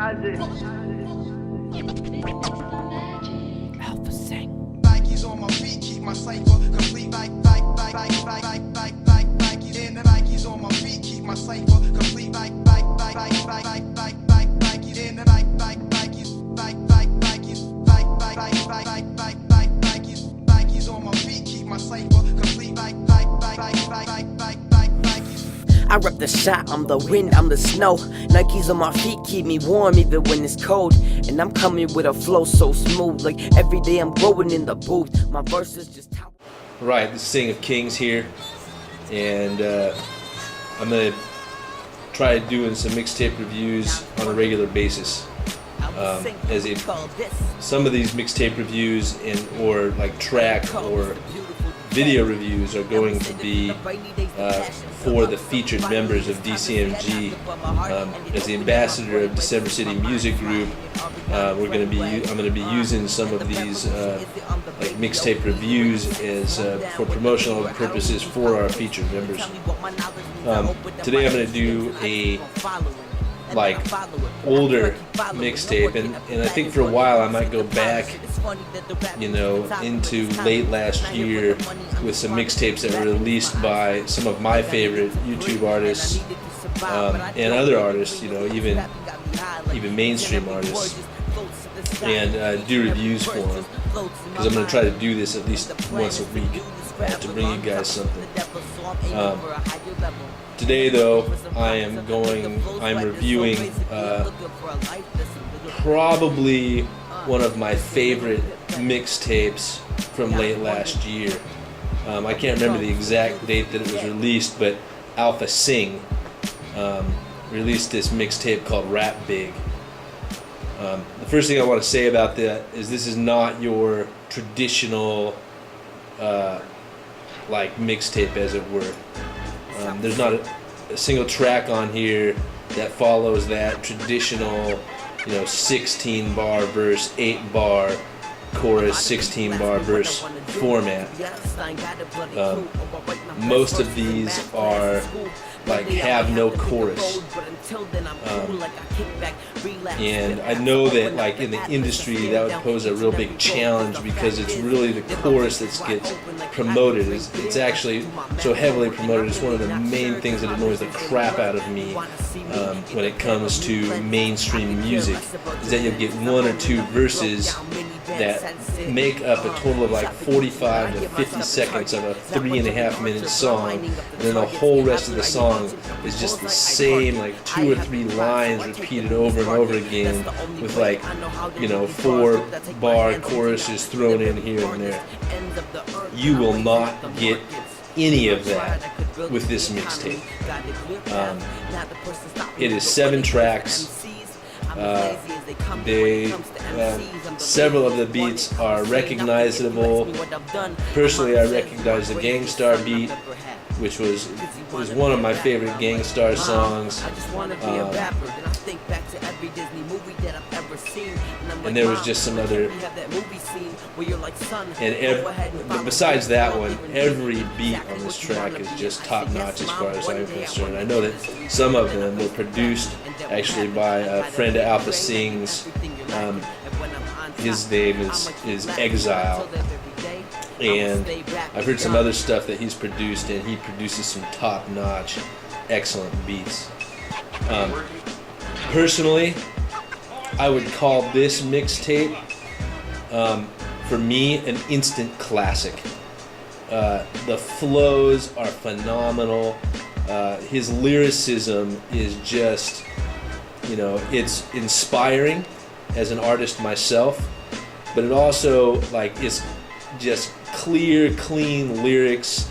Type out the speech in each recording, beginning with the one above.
Alpha Singh. Nikes on my feet, keep my cipher complete. Nikes on my feet, keep my cipher complete. Nikes on my feet, keep my cipher complete. I rep the shot, I'm the wind, I'm the snow. Nikes on my feet keep me warm even when it's cold. And I'm coming with a flow so smooth, like every day I'm growing in the booth. My verses just top. Right, this is Singh of Kings here, and I'm gonna try doing some mixtape reviews on a regular basis. As in, some of these mixtape reviews or like track or video reviews are going to be for the featured members of DCMG. As the ambassador of December City Music Group, I'm going to be using some of these like mixtape reviews as for promotional purposes for our featured members. Today I'm going to do a like older mixtape, and I think for a while I might go back, you know, into late last year with some mixtapes that were released by some of my favorite YouTube artists and other artists, you know, even mainstream artists, and do reviews for them, because I'm going to try to do this at least once a week to bring you guys something. Today, though, I'm reviewing probably one of my favorite mixtapes from late last year. I can't remember the exact date that it was released, but Alpha Singh released this mixtape called Rap Big. The first thing I want to say about that is this is not your traditional like mixtape, as it were. There's not a single track on here that follows that traditional, you know, 16 bar verse, 8 bar chorus, 16 bar verse format. Most of these are like have no chorus, and I know that like in the industry that would pose a real big challenge, because it's really the chorus that gets promoted. It's actually so heavily promoted. It's one of the main things that annoys the crap out of me when it comes to mainstream music, is that you'll get one or two verses that make up a total of like 45 to 50 seconds of a 3.5 minute song, and then the whole rest of the song is just the same like 2 or 3 lines repeated over and over again, with like, you know, 4 bar choruses thrown in here and there. You will not get any of that with this mixtape. It is 7 tracks. Several of the beats are recognizable. Personally, I recognize the Gangstar beat, which was one of my favorite Gangstar songs. And there was just some other, but besides that one, every beat on this track is just top notch as far as I'm concerned. I know that some of them were produced actually by a friend of Alpha Singh's. His name is Exile, and I've heard some other stuff that he's produced, and he produces some top notch, excellent beats. Personally, I would call this mixtape, for me, an instant classic. The flows are phenomenal. His lyricism is just, you know, it's inspiring as an artist myself, but it also like is just clear, clean lyrics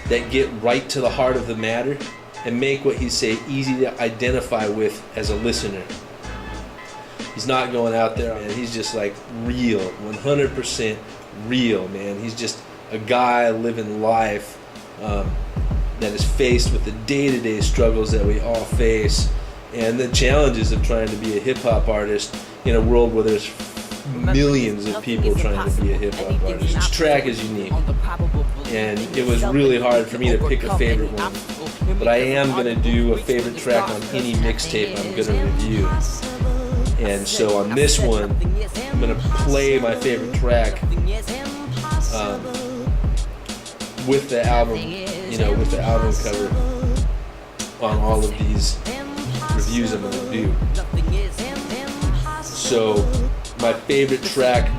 that get right to the heart of the matter and make what he say easy to identify with as a listener. He's not going out there, and he's just like real, 100% real, man. He's just a guy living life that is faced with the day-to-day struggles that we all face, and the challenges of trying to be a hip-hop artist in a world where there's millions of people trying to be a hip-hop artist. Each track is unique, and it was really hard for me to pick a favorite one, but I am going to do a favorite track on any mixtape I'm going to review. And so on this one, I'm gonna play my favorite track with the album, with the album cover on all of these reviews I'm gonna do. So my favorite track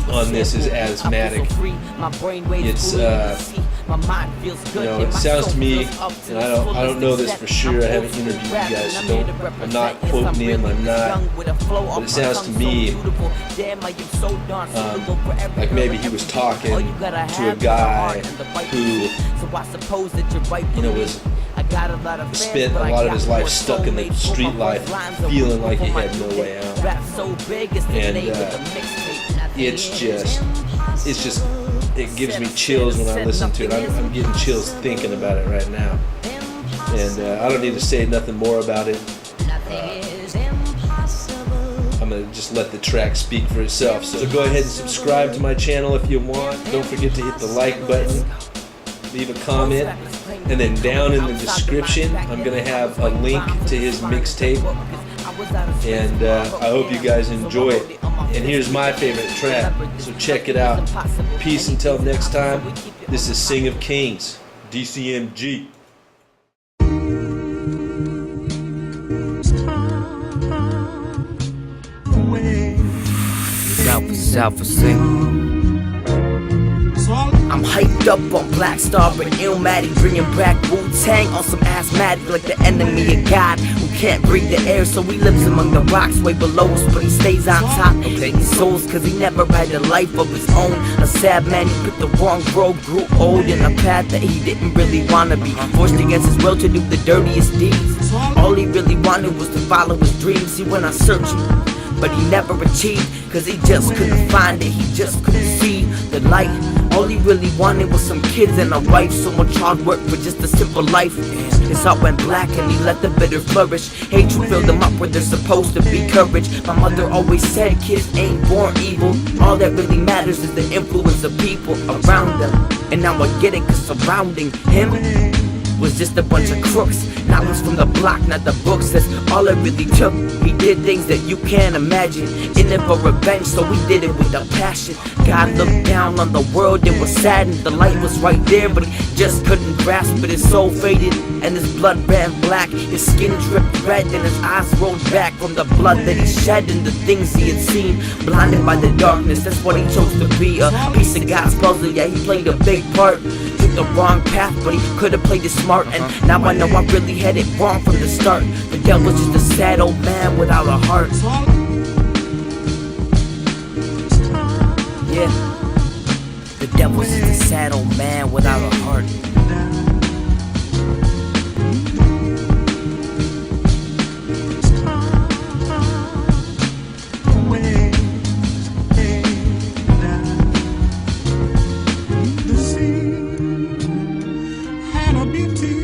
on this is Asthmatic. It's it sounds to me, and I don't know this for sure. I haven't interviewed you guys, so I'm not quoting him. I'm not, but it sounds to me like maybe he was talking to a guy who was spent a lot of his life stuck in the street life, feeling like he had no way out. And it gives me chills when I listen to it. I'm getting chills thinking about it right now. And I don't need to say nothing more about it. I'm going to just let the track speak for itself. So go ahead and subscribe to my channel if you want. Don't forget to hit the like button, leave a comment, and then down in the description I'm going to have a link to his mixtape. And I hope you guys enjoy it. And here's my favorite track, so check it out. Peace until next time. This is Singh of Kings, DCMG. South for Singh. I'm hyped up on Black Star and Illmatic, bringing back Wu-Tang on some asthmatic, like the enemy of God who can't breathe the air, so he lives among the rocks way below us, but he stays on top of these souls, cause he never had a life of his own. A sad man, he picked the wrong road, grew old in a path that he didn't really wanna be, forced against his will to do the dirtiest deeds. All he really wanted was to follow his dreams. He went on searching, but he never achieved, cause he just couldn't find it, he just couldn't see the light. All he really wanted was some kids and a wife, so much hard work for just a simple life. His heart went black and he let the bitter flourish. Hatred filled them up where there's supposed to be courage. My mother always said kids ain't born evil, all that really matters is the influence of people around them. And now I get it, cause surrounding him was just a bunch of crooks. Not was from the block, not the books, that's all it really took. He did things that you can't imagine, in it for revenge, so we did it with a passion. God looked down on the world and was saddened. The light was right there, but he just couldn't grasp it. His soul faded and his blood ran black. His skin dripped red and his eyes rolled back from the blood that he shed and the things he had seen. Blinded by the darkness, that's what he chose to be, a piece of God's puzzle. Yeah, he played a big part. Took the wrong path, but he could've played it smart. And now I know I really had it wrong from the start. The devil's just a sad old man without a heart. Yeah, the devil's just a sad old man without a heart. The sea had a beauty